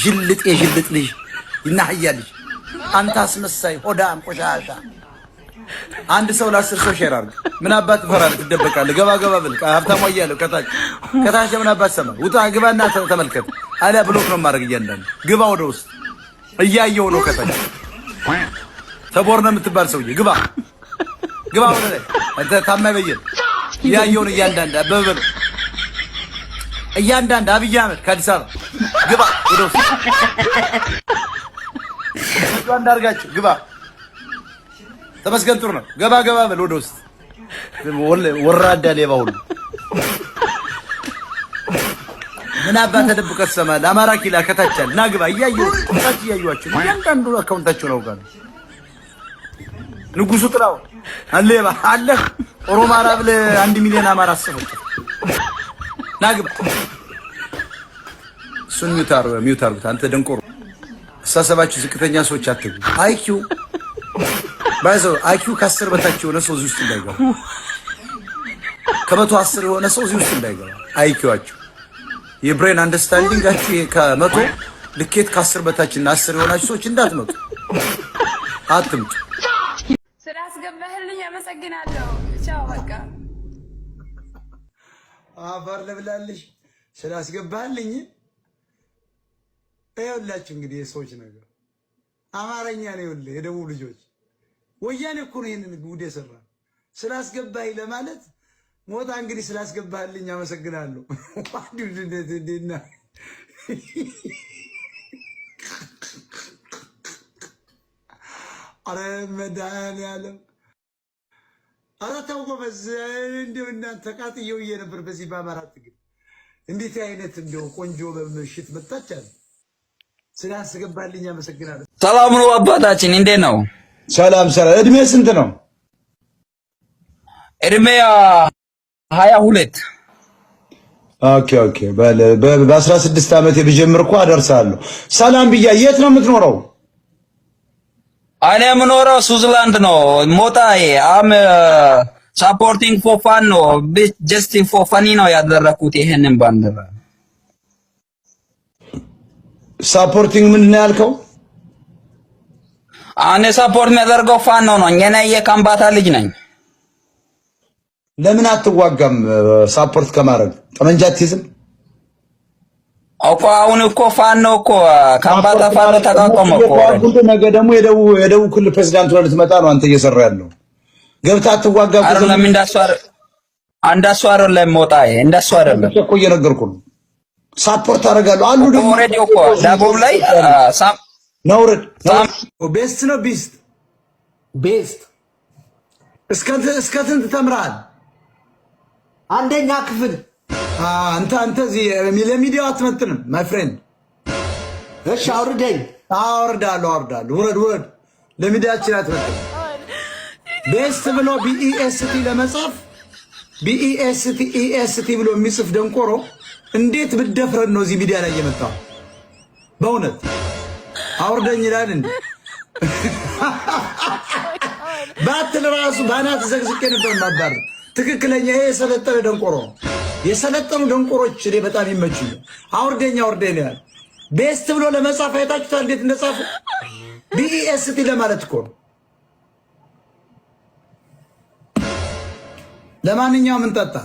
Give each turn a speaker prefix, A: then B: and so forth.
A: ጅልጥ የጅልጥ ልጅ ይናህያልሽ አንተ አስመሳይ ሆዳም ቆሻሻ አንድ ሰው ለ10 ሰው ሼር አድርግ ምን አባት ፈራል ትደበቃለህ ገባ ገባ ብል ሀብታሙ አያለው ከታች ምን አባት ሰማ ውጣ ግባና ተመልከት አለ ብሎክ ነው ማድረግ እያንዳንዱ ግባ ወደ ውስጥ እያየው ነው ከታች ተቦርነ የምትባል ሰውዬ ግባ ግባ ወደ ላይ አንተ ታማኝ በየን እያየው ነው እያንዳንዱ አበበ እያንዳንዱ አብይ አህመድ ከአዲስ አበባ ግባ ወደ ውስጥ አንዳርጋችሁ ግባ ተመስገን ጥሩ ነው ገባ ገባ በል ወደ ውስጥ ወራዳ ሌባ ሁሉ ምን አባተ ተደብቀህ ትሰማለህ አማራ ኪላ ከታች አለ ና ግባ እያዩአችሁ እያንዳንዱ አካውንታችሁ ነው ጋር ንጉሱ ጥራው አለባ አለ ኦሮማራ ብለህ 1 ሚሊዮን አማራ አሰበች ና ግባ እሱን ሚውታር አንተ ደንቆሮ አሳሰባችሁ ዝቅተኛ ሰዎች አትጉ አይኪው ባይዘው አይኪው ከ10 በታች የሆነ ሰው እዚህ ውስጥ እንዳይገባ ከመቶ 10 የሆነ ሰው እዚህ ውስጥ እንዳይገባ አይኪዋችሁ የብሬን አንደርስታንዲንግ ከመቶ ልኬት ከ10 በታች እና 10 የሆናችሁ ሰዎች እንዳትመጡ አትምጡ
B: ስላስገባህልኝ አመሰግናለሁ ቻው በቃ
A: አፈር ለብላልሽ ስላስገባህልኝ ይኸውላችሁ እንግዲህ የሰዎች ነገር አማርኛ ነው ይኸውልህ የደቡብ ልጆች ወያኔ እኮ ነው ይሄንን ጉድ የሰራ ስላስገባኝ ለማለት ሞታ እንግዲህ ስላስገባህልኝ አመሰግናለሁ ዋዲውድና አረ መድኃኒዓለም አረ ተው ጎበዝ እንደው እናንተ ተቃጥየው ነበር በዚህ በአማራ ትግል እንዴት አይነት እንደው ቆንጆ በምሽት መጣቻለሁ ስላስገባህልኝ አመሰግናለሁ
C: ሰላም ነው አባታችን እንዴት ነው
A: ሰላም እድሜ ስንት ነው
C: እድሜ 22
A: ኦኬ በ16 ዓመት የብጀምር እኮ አደርሳለሁ ሰላም ብያ የት ነው የምትኖረው
C: እኔ የምኖረው ስዊዘርላንድ ነው ሞጣዬ አም ሳፖርቲንግ ፎር ፋን ነው ጀስት ፎር ፋኒ ነው ያደረኩት ይሄንን ባንዲራ
A: ሳፖርቲንግ ምን ነው ያልከው
C: እኔ ሳፖርት የሚያደርገው ፋኖ ነው እኔ የካምባታ ልጅ ነኝ
A: ለምን አትዋጋም ሳፖርት ከማድረግ ጠመንጃ አትይዝም
C: እኮ አሁን እኮ ፋኖ እኮ ካምባታ ፋኖ ተቃቆመ እኮ
A: ነገ ደግሞ የደቡብ ክልል ፕሬዝዳንት ሆነ ልትመጣ ነው አንተ እየሰራ ያለው ገብታ አትዋጋ
C: አይደለም እንዳሱ አይደለም ሞጣዬ እንዳሱ አይደለም
A: እኮ እየነገርኩ ነው ሳፖርት አደርጋለሁ አሉ
C: ደግሞ ኦሬዲ እኮ ደቡብ ላይ
A: ነውርድ ቤስት ነው ቤስት እስከ ስንት ተምረሃል
D: አንደኛ ክፍል
A: አንተ እዚህ ለሚዲያው አትመጥንም ማይ ፍሬንድ
D: እሺ አውርደኝ
A: አወርዳለሁ ውረድ ለሚዲያችን አትመጥንም ቤስት ብሎ ቢኢኤስቲ ለመጻፍ ቢኢኤስቲ ብሎ የሚጽፍ ደንቆሮ እንዴት ብደፍረን ነው እዚህ ሚዲያ ላይ የመጣው በእውነት አውርደኝ ይላል እንዴ ባትል ራሱ ባናት ዘግዝቄ ነበር ማባር ትክክለኛ ይሄ የሰለጠነ ደንቆሮ የሰለጠኑ ደንቆሮች እኔ በጣም ይመቹኛል አውርደኝ ይላል ቤስት ብሎ ለመጻፍ አይታችሁታል እንዴት እንደጻፉ ቢኢኤስቲ ለማለት እኮ ለማንኛውም እንጠጣ